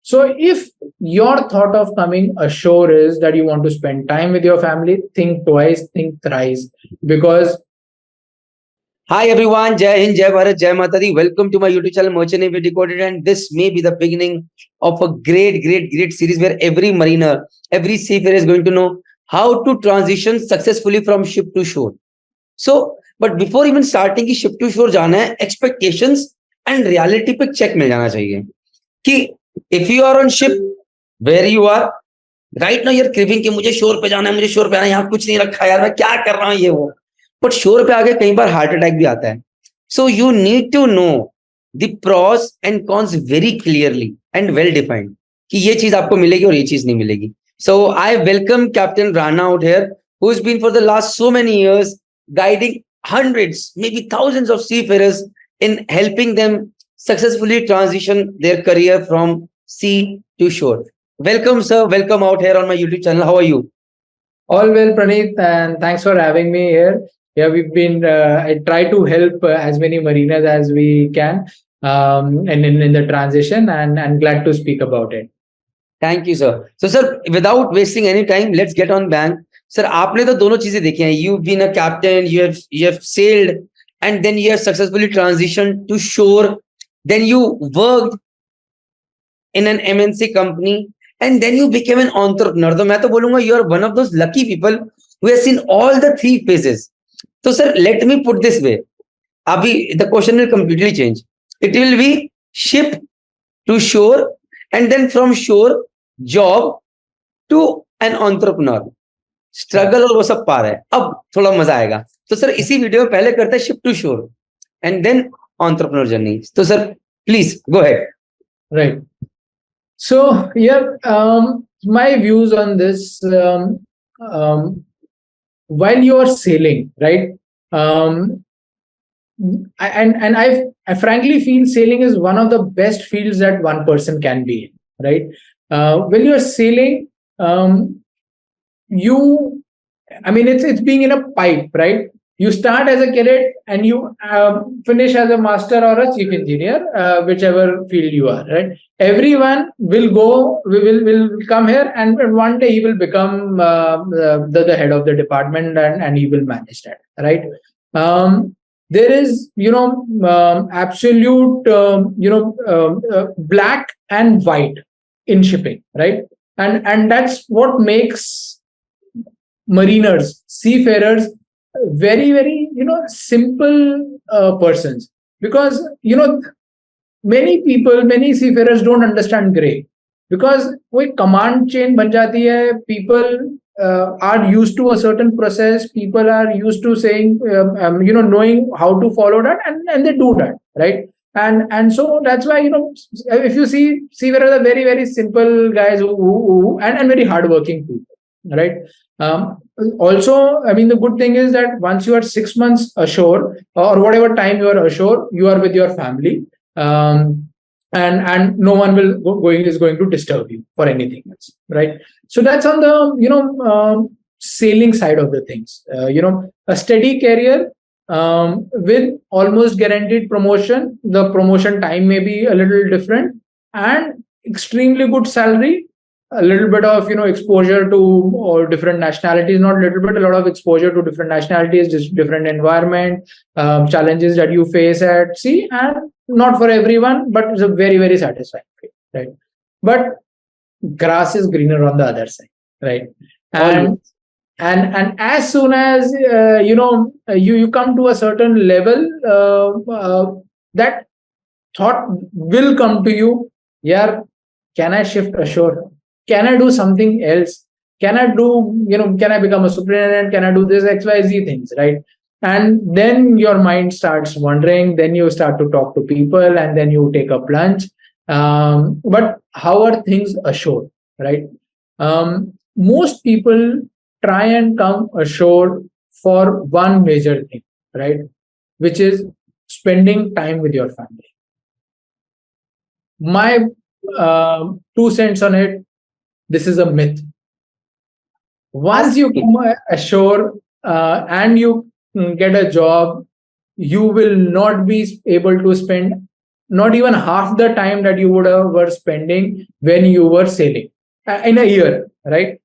So if your thought of coming ashore is that you want to spend time with your family, think twice, think thrice, because Hi everyone, Jai Hind, Jai Bharat, Jai Mata Di. Welcome to my YouTube channel Merchant Navy Decoded, and this may be the beginning of a great series where every mariner, every seafarer is going to know how to transition successfully from ship to shore. So, but before even starting की ship to shore जाना है, expectations and reality पे check मिल जाना चाहिए कि if you are on ship, where you are right now, you're craving कि मुझे shore पे जाना है, मुझे shore पे आना है, यहाँ कुछ नहीं रखा यार, मैं क्या कर रहा हूँ ये वो. बट शोर पे आगे कई बार हार्ट अटैक भी आता है. So you need to know the pros and cons very clearly and well defined कि ये चीज आपको मिलेगी और ये चीज नहीं मिलेगी. So I welcome Captain Rana out here, who has been for the last so many years guiding hundreds, maybe thousands of seafarers in helping them successfully transition their career from sea to shore. Welcome, sir. Welcome out here on my YouTube channel. How are you? all well, Praneeth, and thanks for having me here. Yeah, we've been, I try to help as many mariners as we can and in the transition, and glad to speak about it. Thank you, sir. So, sir, without wasting any time, let's get on bank. Sir, आपने तो दोनों चीजें देखी हैं. You've been a captain, you have sailed, and then you have successfully transitioned to shore. Then you worked in an MNC company, and then you became an entrepreneur. तो मैं तो बोलूंगा you are one of those lucky people who has seen all the three phases. So, sir, let me put this way. Abhi, the question will completely change. It will be ship to shore, and then from shore, job to an entrepreneur. Struggle और वो सब पार है. अब थोड़ा मजा आएगा. तो sir इसी वीडियो में पहले करते हैं शिप टू शोर एंड देन एंटरप्रेन्योर जर्नी. तो sir please go ahead. Right. So, yeah, my views on this, while you are sailing, right? I frankly feel sailing is one of the best fields that one person can be in, right? When you are sailing, it's being in a pipe, right? You start as a cadet and you finish as a master or a chief engineer, whichever field you are, right? Everyone will come here, and one day he will become the head of the department, and he will manage that, right? There is, absolute, black and white in shipping, right? And that's what makes mariners, seafarers, very, very, simple persons, because, many seafarers don't understand gray, because कोई command chain बन जाती है. People are used to a certain process. People are used to saying, knowing how to follow that, and they do that, right? And so that's why, if you see, seafarers are very, very simple guys who and very hardworking people, right? Also, the good thing is that once you are 6 months ashore, or whatever time you are ashore, you are with your family, and no one is going to disturb you for anything else, right? So that's on the sailing side of the things. A steady career with almost guaranteed promotion. The promotion time may be a little different, and extremely good salary. A little bit of exposure to different nationalities, not little bit, a lot of exposure to different nationalities, just different environment, challenges that you face at sea, and not for everyone, but it's a very, very satisfying thing, right? But grass is greener on the other side, right? And as soon as you come to a certain level, that thought will come to you. Yeah, can I shift ashore? Can I do something else? Can I become a superintendent? Can I do this XYZ things, right? And then your mind starts wandering. Then you start to talk to people, and then you take a plunge. But how are things ashore, right? Most people try and come ashore for one major thing, right? Which is spending time with your family. My 2 cents on it. This is a myth. Once you come ashore and you get a job, you will not be able to spend not even half the time that you would have were spending when you were sailing in a year, right?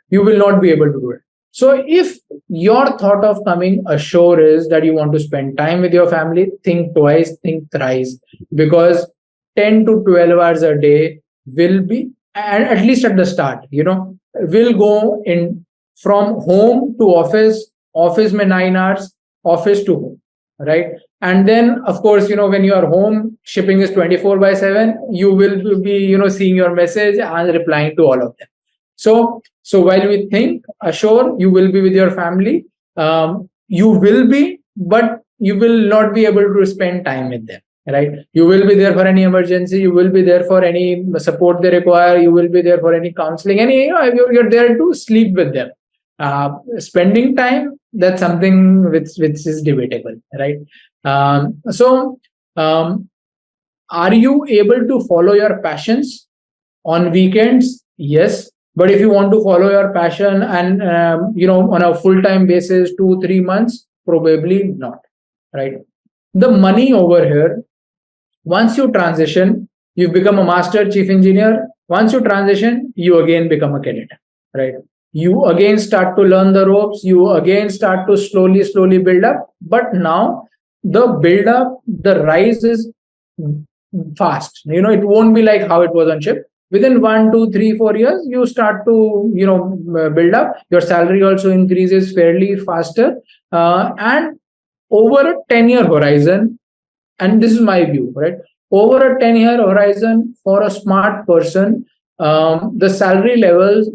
You will not be able to do it. So if your thought of coming ashore is that you want to spend time with your family, think twice, think thrice, because 10 to 12 hours a day will be, and at least at the start, will go in from home to office, office may 9 hours, office to home, right? And then of course, when you are home, shipping is 24/7, you will be, seeing your message and replying to all of them. So while we think ashore, you will be with your family, you will be, but you will not be able to spend time with them, right? You will be there for any emergency, you will be there for any support they require, you will be there for any counseling, you're there to sleep with them. Spending time, that's something which is debatable, right? So are you able to follow your passions on weekends? Yes. But if you want to follow your passion and on a full-time basis, 2-3 months, probably not, right? The money over here, once you transition, you become a master chief engineer. Once you transition, you again become a cadet, right? You again start to learn the ropes, you again start to slowly build up. But now the build up, the rise is fast. It won't be like how it was on ship. Within 1, 2, 3, 4 years, you start to build up. Your salary also increases fairly faster, and over a 10-year horizon. And this is my view, right? Over a 10-year horizon, for a smart person, the salary levels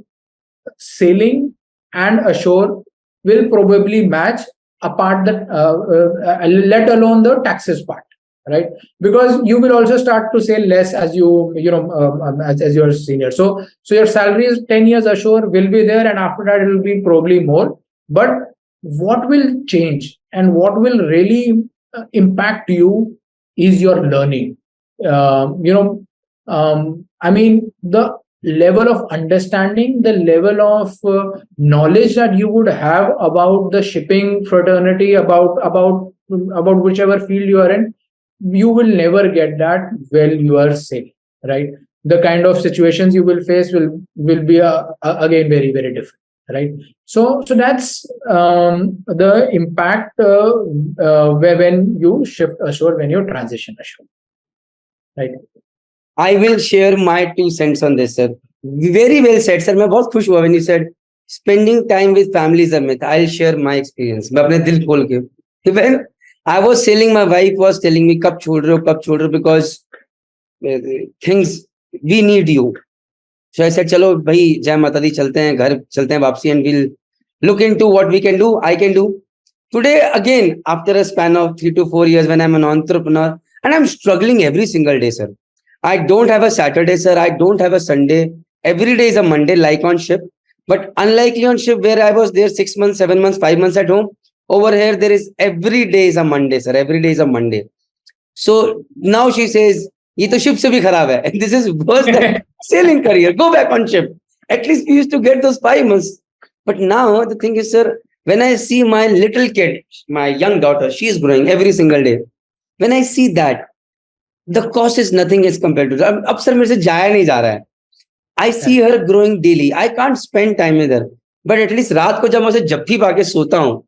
sailing and ashore will probably match, apart that, let alone the taxes part, right? Because you will also start to sail less as as you're senior. So your salary is 10 years ashore will be there, and after that it will be probably more. But what will change and what will really impact you is your learning. The level of understanding, the level of knowledge that you would have about the shipping fraternity, about whichever field you are in, you will never get that while you are sailing, right? The kind of situations you will face will be again very, very different, right? So that's the impact when you shift ashore, when you transition ashore, right? I will share my 2 cents on this, sir. Very well said, sir. मैं बहुत खुश हुआ when you said spending time with family is a myth. I'll share my experience. मैं अपने दिल खोल के. When I was sailing, my wife was telling me, कब छोड़ रहे हो, because things, we need you. So I said, चलो भाई, जय माता दी, चलते हैं घर, चलते हैं वापसी, and we'll look into what we can do, I can do. Today, again, after a span of 3 to 4 years, when I'm an entrepreneur, and I'm struggling every single day, sir. I don't have a Saturday, sir. I don't have a Sunday. Every day is a Monday, like on ship. But unlikely on ship, where I was there 6 months, 7 months, 5 months at home, over here, there is every day is a Monday, sir. Every day is a Monday. So now she says, ये तो ship से भी खराब है. And this is worse than sailing career. Go back on ship. At least we used to get those 5 months. But now the thing is, sir, when I see my little kid, my young daughter, she is growing every single day. When I see that, the cost is nothing as compared to that. अब sir मेरे से जाया नहीं जा रहा है. I see her growing daily. I can't spend time with her, but at least रात को जब मैं उसे जप्पी पाके सोता हूँ,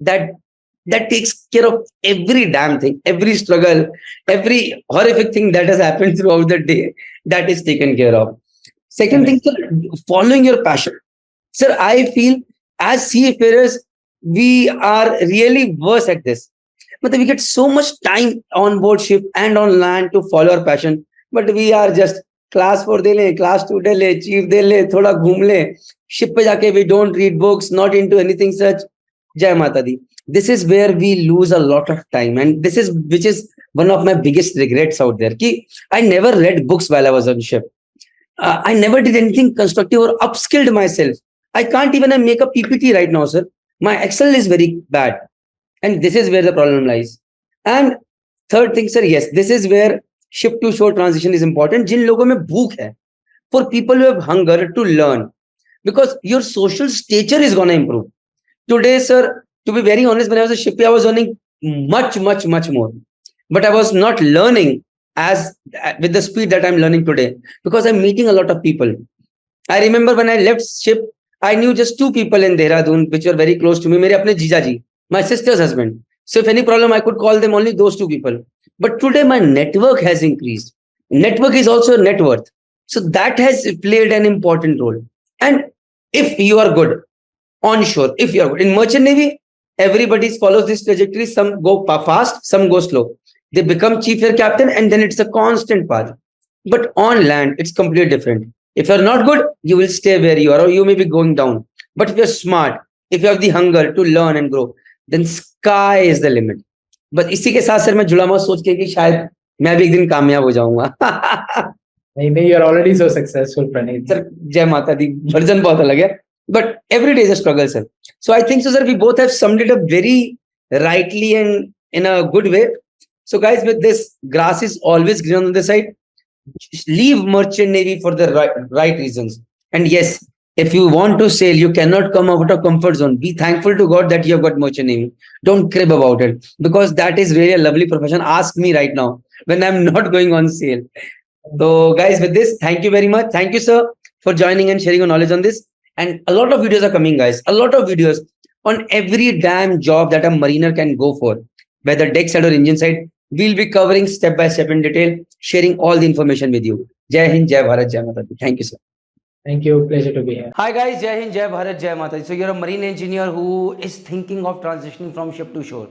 that takes care of every damn thing, every struggle, every horrific thing that has happened throughout the day, that is taken care of. Second thing, sir, following your passion. Sir, I feel as seafarers, we are really worse at this. But we get so much time on board ship and on land to follow our passion, but we are just class 4 de le, class 2 de le, chief de le, thoda ghum le, ship pe jaake we don't read books, not into anything such. Jai Mata Di. This is where we lose a lot of time, and this is which is one of my biggest regrets out there. Ki I never read books while I was on ship. I never did anything constructive or upskilled myself. I can't even make a PPT right now, sir. My Excel is very bad. And this is where the problem lies. And third thing, sir, yes, this is where ship to shore transition is important. जिन लोगों में भूख है, for people who have hunger to learn, because your social stature is going to improve. Today, sir, to be very honest, when I was a ship, I was earning much more. but I was not learning as with the speed that I'm learning today, because I'm meeting a lot of people. I remember when I left ship, I knew just two people in Dehradun, which were very close to me. मेरे अपने जीजा जी, my sister's husband. So if any problem, I could call them, only those two people. But today my network has increased. Network is also net worth. So that has played an important role. And if you are good onshore, if you are good in merchant navy, everybody follows this trajectory. Some go fast, some go slow. They become chief air captain, and then it's a constant path. But on land, it's completely different. If you're not good, you will stay where you are, or you may be going down. But if you're smart, if you have the hunger to learn and grow, then sky is the limit. बस इसी के साथ sir मैं जुड़ा हुआ सोच के कि शायद मैं भी एक दिन कामयाब हो जाऊंगा. नहीं नहीं, you're already so successful, Praneeth. Sir जय माता दी, वर्जन बहुत अलग है, but every day is a struggle, sir. So I think so, sir, we both have summed it up very rightly and in a good way. So guys, with this, grass is always green on the other side. Leave merchant navy for the right reasons. And yes, if you want to sail, you cannot come out of comfort zone. Be thankful to God that you have got merchant navy. Don't crib about it, because that is really a lovely profession. Ask me right now when I'm not going on sail. So guys, with this, thank you very much. Thank you, sir, for joining and sharing your knowledge on this. And a lot of videos are coming, guys. A lot of videos on every damn job that a mariner can go for, whether deck side or engine side. We'll be covering step by step in detail, sharing all the information with you. Jai Hind, Jai Bharat, Jai Mata Di. Thank you, sir. Thank you. Pleasure to be here. Hi guys, Jai Hind, Jai Bharat, Jai Mata Di. So you're a marine engineer who is thinking of transitioning from ship to shore.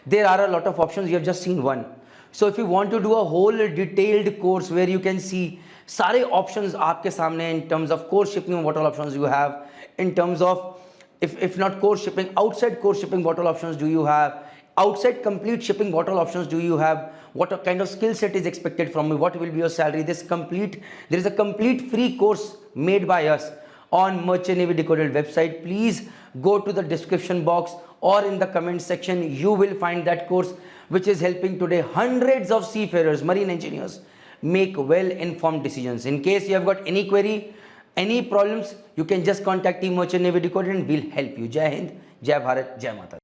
There are a lot of options. You have just seen one. So if you want to do a whole detailed course where you can see सारे options आपके सामने in terms of core shipping, what all options you have, in terms of if not core shipping, outside core shipping, what all options do you have, outside complete shipping, what all options do you have, what kind of skill set is expected from you, what will be your salary. There is a complete free course made by us on Merchant Navy Decoded website. Please go to the description box or in the comment section. You will find that course, which is helping today hundreds of seafarers, marine engineers, make well-informed decisions. In case you have got any query, any problems, you can just contact Team Merchant Navy Decoded and we'll help you. Jai Hind, Jai Bharat, Jai Mata.